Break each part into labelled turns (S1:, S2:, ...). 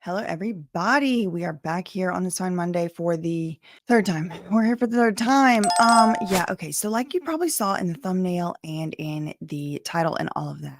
S1: Hello, everybody. We are back here on this fine Monday for the third time. We're here for the third time. Yeah, okay. So, like you probably saw in the thumbnail and in the title and all of that.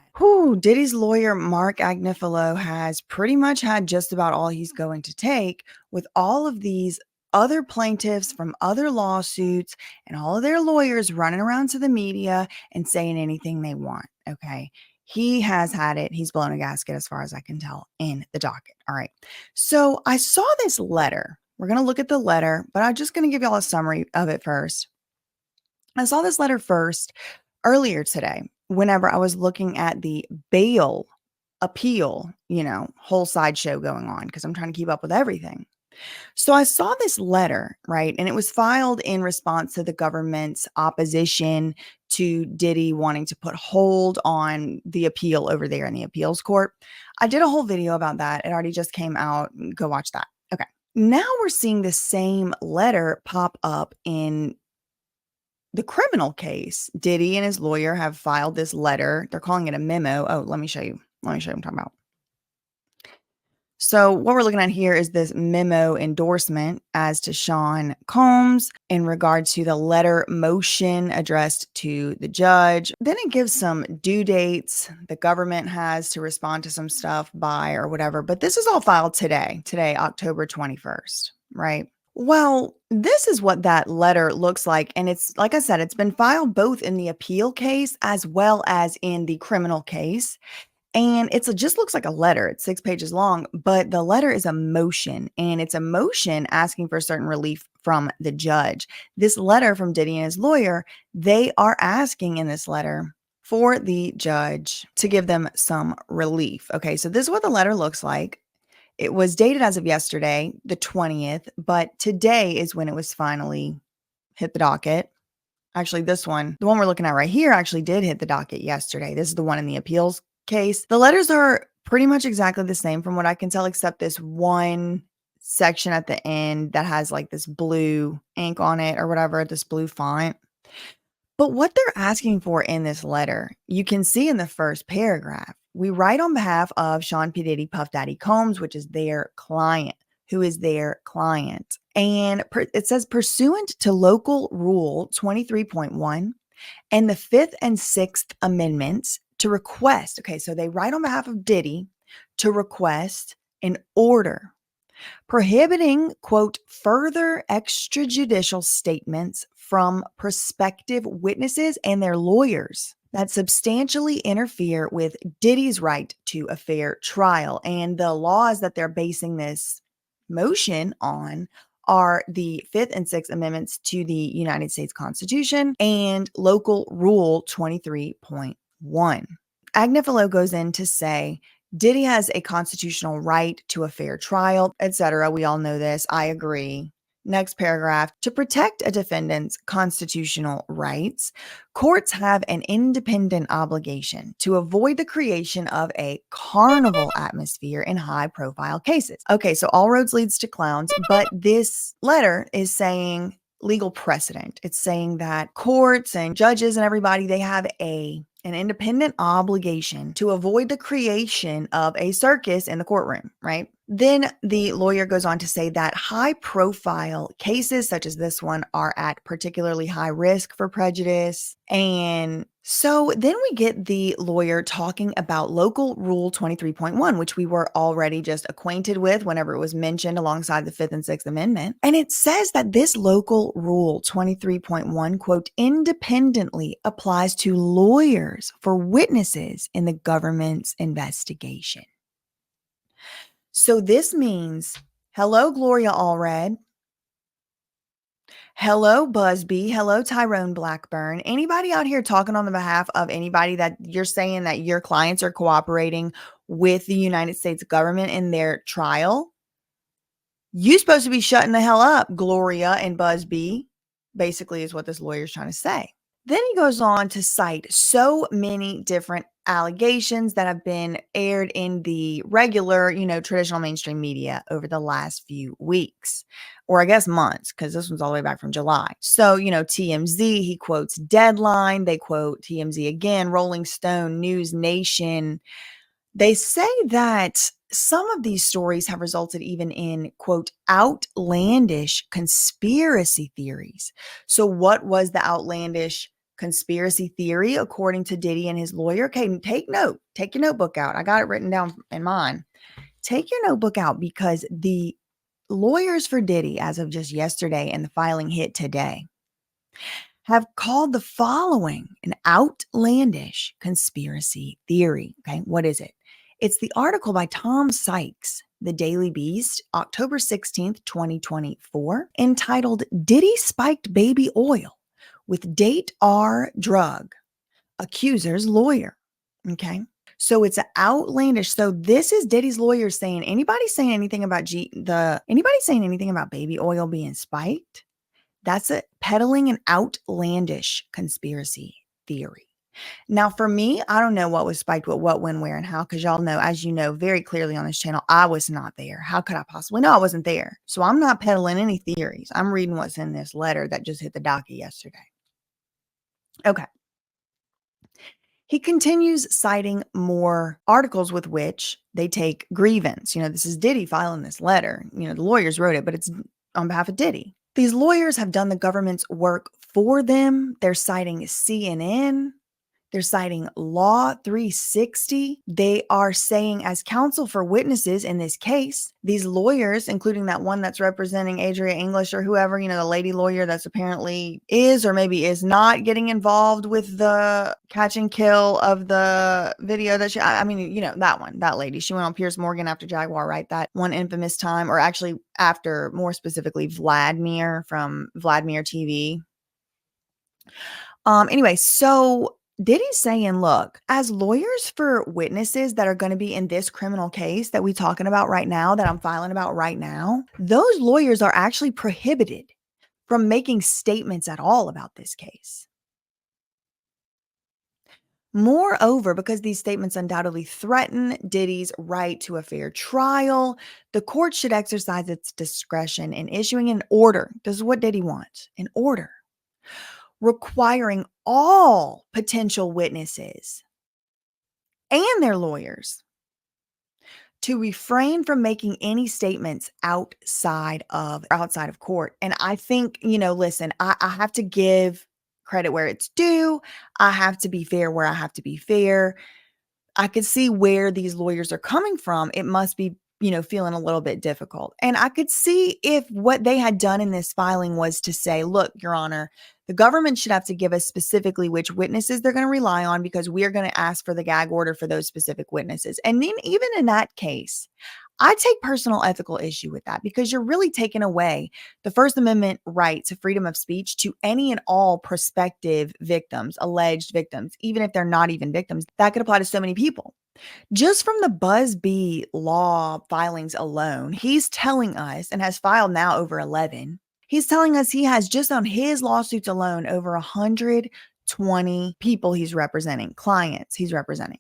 S1: Diddy's lawyer, Mark Agnifilo, has pretty much had just about all he's going to take with all of these other plaintiffs from other lawsuits and all of their lawyers running around to the media and saying anything they want. Okay. He has had it. He's blown a gasket as far as I can tell in the docket. All right. So I saw this letter. We're going to look at the letter, but I'm just going to give y'all a summary of it first. I saw this letter first earlier today whenever I was looking at the bail appeal, whole sideshow going on because I'm trying to keep up with everything. So I saw this letter, right? And it was filed in response to the government's opposition to Diddy wanting to put hold on the appeal over there in the appeals court. I did a whole video about that. It already just came out. Go watch that. Okay. Now we're seeing the same letter pop up in the criminal case. Diddy and his lawyer have filed this letter. They're calling it a memo. Oh, let me show you. Let me show you what I'm talking about. So what we're looking at here is this memo endorsement as to Sean Combs in regard to the letter motion addressed to the judge. Then it gives some due dates the government has to respond to some stuff by or whatever. But this is all filed today, October 21st, right? Well, this is what that letter looks like. And it's, like I said, it's been filed both in the appeal case as well as in the criminal case. And it just looks like a letter. It's 6 pages long, but the letter is a motion, and it's a motion asking for certain relief from the judge. This letter from Diddy and his lawyer, they are asking in this letter for the judge to give them some relief. Okay, so this is what the letter looks like. It was dated as of yesterday, the 20th, but today is when it was finally hit the docket. Actually, this one, the one we're looking at right here, actually did hit the docket yesterday. This is the one in the appeals case. The letters are pretty much exactly the same from what I can tell, except this one section at the end that has like this blue ink on it or whatever, this blue font. But what they're asking for in this letter, you can see in the first paragraph. We write on behalf of Sean P. Diddy, Puff Daddy Combs, which is their client. Who is their client. And it says pursuant to local rule 23.1 and the 5th and 6th amendments to request. Okay, so they write on behalf of Diddy to request an order prohibiting, quote, further extrajudicial statements from prospective witnesses and their lawyers that substantially interfere with Diddy's right to a fair trial. And the laws that they're basing this motion on are the 5th and 6th amendments to the United States Constitution and local rule 23.1. Agnifilo goes in to say Diddy has a constitutional right to a fair trial, etc. We all know this. I agree. Next paragraph, to protect a defendant's constitutional rights, courts have an independent obligation to avoid the creation of a carnival atmosphere in high-profile cases. Okay, so all roads leads to clowns, but this letter is saying legal precedent. It's saying that courts and judges and everybody, they have an independent obligation to avoid the creation of a circus in the courtroom, right? Then the lawyer goes on to say that high-profile cases such as this one are at particularly high risk for prejudice. And so then we get the lawyer talking about local rule 23.1, which we were already just acquainted with whenever it was mentioned alongside the 5th and 6th Amendment. And it says that this local rule 23.1, quote, independently applies to lawyers for witnesses in the government's investigation. So this means, hello, Gloria Allred. Hello, Busby. Hello, Tyrone Blackburn. Anybody out here talking on the behalf of anybody that you're saying that your clients are cooperating with the United States government in their trial? You supposed to be shutting the hell up, Gloria and Busby, basically is what this lawyer is trying to say. Then he goes on to cite so many different allegations that have been aired in the regular, traditional mainstream media over the last few weeks, or I guess months, because this one's all the way back from July. So, TMZ, he quotes Deadline. They quote TMZ again, Rolling Stone, News Nation. They say that some of these stories have resulted even in, quote, outlandish conspiracy theories. So, what was the outlandish conspiracy theory according to Diddy and his lawyer? Okay, take note. Take your notebook out. I got it written down in mine. Take your notebook out because the lawyers for Diddy, as of just yesterday and the filing hit today, have called the following an outlandish conspiracy theory. Okay, what is it? It's the article by Tom Sykes, The Daily Beast, October 16th, 2024, entitled Diddy Spiked Baby Oil with Date R Drug, Accuser's Lawyer. Okay. So it's outlandish. So this is Diddy's lawyer saying, anybody saying anything about baby oil being spiked? That's it, peddling an outlandish conspiracy theory. Now, for me, I don't know what was spiked, what, when, where, and how, because y'all know, as you know, very clearly on this channel, I was not there. How could I possibly know I wasn't there? So I'm not peddling any theories. I'm reading what's in this letter that just hit the docket yesterday. Okay. He continues citing more articles with which they take grievance. This is Diddy filing this letter. The lawyers wrote it, but it's on behalf of Diddy. These lawyers have done the government's work for them. They're citing CNN. They're citing Law 360. They are saying, as counsel for witnesses in this case, these lawyers, including that one that's representing Adria English or whoever, the lady lawyer that's apparently is or maybe is not getting involved with the catch and kill of the video that that lady. She went on Piers Morgan after Jaguar, right? That one infamous time, or actually after, more specifically, Vladimir from Vladimir TV. Anyway, so Diddy's saying, look, as lawyers for witnesses that are going to be in this criminal case that we're talking about right now, that I'm filing about right now, those lawyers are actually prohibited from making statements at all about this case. Moreover, because these statements undoubtedly threaten Diddy's right to a fair trial, the court should exercise its discretion in issuing an order. This is what Diddy wants, an order requiring all potential witnesses and their lawyers to refrain from making any statements outside of court. And I think, listen, I have to give credit where it's due. I have to be fair where I have to be fair. I could see where these lawyers are coming from. It must be, feeling a little bit difficult. And I could see if what they had done in this filing was to say, look, Your Honor, the government should have to give us specifically which witnesses they're going to rely on because we are going to ask for the gag order for those specific witnesses. And then even in that case, I take personal ethical issue with that because you're really taking away the First Amendment right to freedom of speech to any and all prospective victims, alleged victims, even if they're not even victims. That could apply to so many people. Just from the Busby law filings alone, he's telling us, and has filed now over 11, he's telling us he has just on his lawsuits alone over 120 people he's representing, clients he's representing.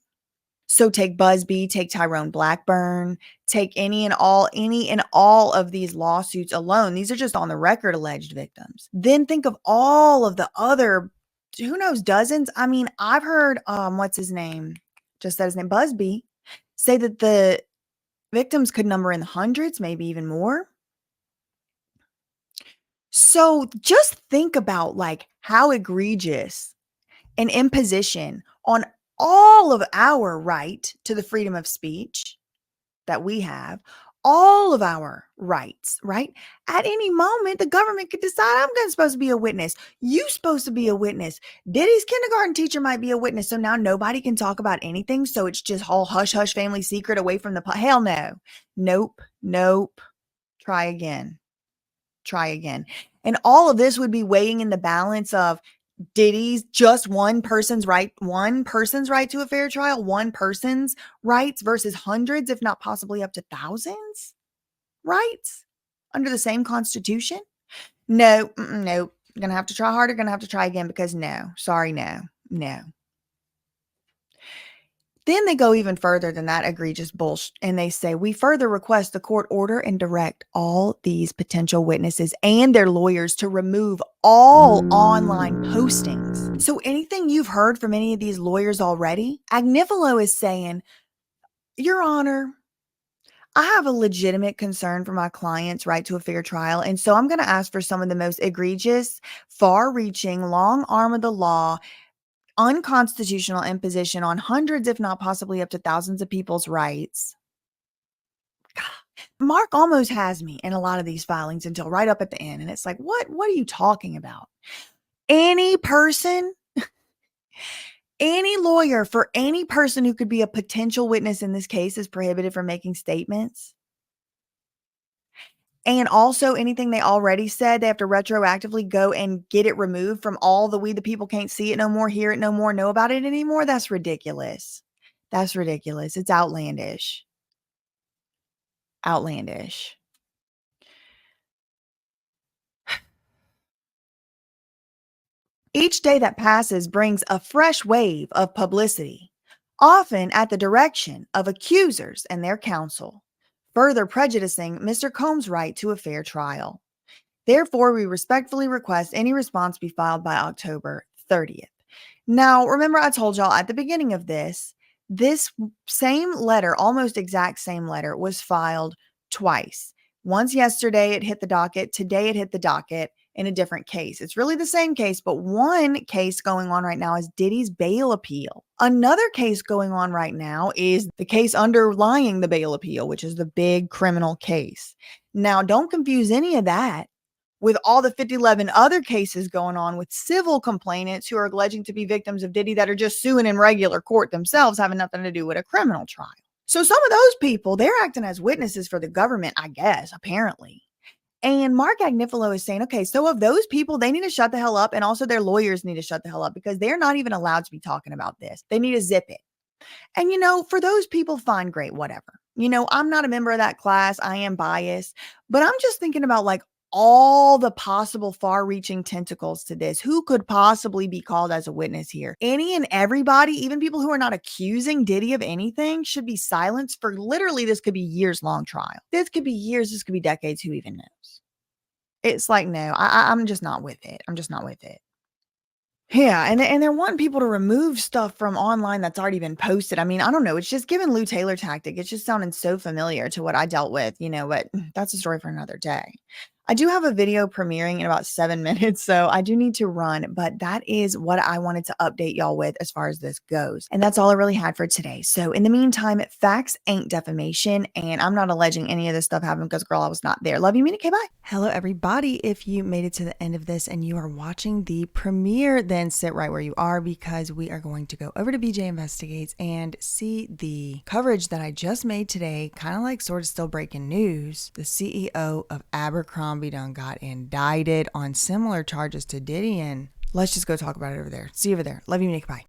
S1: So take Busby, take Tyrone Blackburn, take any and all of these lawsuits alone. These are just on the record alleged victims. Then think of all of the other, who knows, dozens. I mean, I've heard, what's his name? Just said his name, Busby, say that the victims could number in the hundreds, maybe even more. So just think about how egregious an imposition on all of our right to the freedom of speech that we have, all of our rights, right? At any moment, the government could decide, supposed to be a witness. You supposed to be a witness. Diddy's kindergarten teacher might be a witness. So now nobody can talk about anything. So it's just all hush, hush, family secret away from the, hell no. Nope. Try again. And all of this would be weighing in the balance of Diddy's just one person's right to a fair trial, one person's rights versus hundreds, if not possibly up to thousands rights under the same constitution. No. Gonna have to try harder, gonna have to try again because no. Then they go even further than that egregious bullshit, and they say, we further request the court order and direct all these potential witnesses and their lawyers to remove all online postings. So anything you've heard from any of these lawyers already, Agnifilo is saying, Your Honor, I have a legitimate concern for my client's right to a fair trial, and so I'm going to ask for some of the most egregious, far-reaching, long arm of the law, unconstitutional imposition on hundreds, if not possibly up to thousands of people's rights. Mark almost has me in a lot of these filings until right up at the end, and it's like, what are you talking about? Any person, any lawyer for any person who could be a potential witness in this case is prohibited from making statements. And also anything they already said, they have to retroactively go and get it removed from all the we the people can't see it no more, hear it no more, know about it anymore. That's ridiculous. That's ridiculous. It's outlandish. Outlandish. Each day that passes brings a fresh wave of publicity, often at the direction of accusers and their counsel, further prejudicing Mr. Combs' right to a fair trial. Therefore, we respectfully request any response be filed by October 30th. Now, remember I told y'all at the beginning of this same letter, almost exact same letter, was filed twice. Once yesterday, it hit the docket. Today, it hit the docket in a different case. It's really the same case, but one case going on right now is Diddy's bail appeal. Another case going on right now is the case underlying the bail appeal, which is the big criminal case. Now, don't confuse any of that with all the 11 other cases going on with civil complainants who are alleging to be victims of Diddy that are just suing in regular court themselves, having nothing to do with a criminal trial. So some of those people, they're acting as witnesses for the government, I guess, apparently. And Mark Agnifilo is saying, okay, so of those people, they need to shut the hell up. And also their lawyers need to shut the hell up because they're not even allowed to be talking about this. They need to zip it. And, for those people, fine, great, whatever. I'm not a member of that class. I am biased, but I'm just thinking about like all the possible far reaching tentacles to this. Who could possibly be called as a witness here? Any and everybody, even people who are not accusing Diddy of anything, should be silenced for literally this could be years long trial. This could be years. This could be decades. Who even knows? It's like, no, I'm just not with it. I'm just not with it. Yeah, and they're wanting people to remove stuff from online that's already been posted. I mean, I don't know. It's just giving Lou Taylor tactic. It's just sounding so familiar to what I dealt with, but that's a story for another day. I do have a video premiering in about 7 minutes, so I do need to run, but that is what I wanted to update y'all with as far as this goes. And that's all I really had for today. So in the meantime, facts ain't defamation, and I'm not alleging any of this stuff happened because, girl, I was not there. Love you, mean it. Okay, bye. Hello, everybody. If you made it to the end of this and you are watching the premiere, then sit right where you are because we are going to go over to BJ Investigates and see the coverage that I just made today, kind of like sort of still breaking news. The CEO of Abercrombie done got indicted on similar charges to Diddy, and let's just go talk about it over there. See you over there. Love you, Nick. Bye.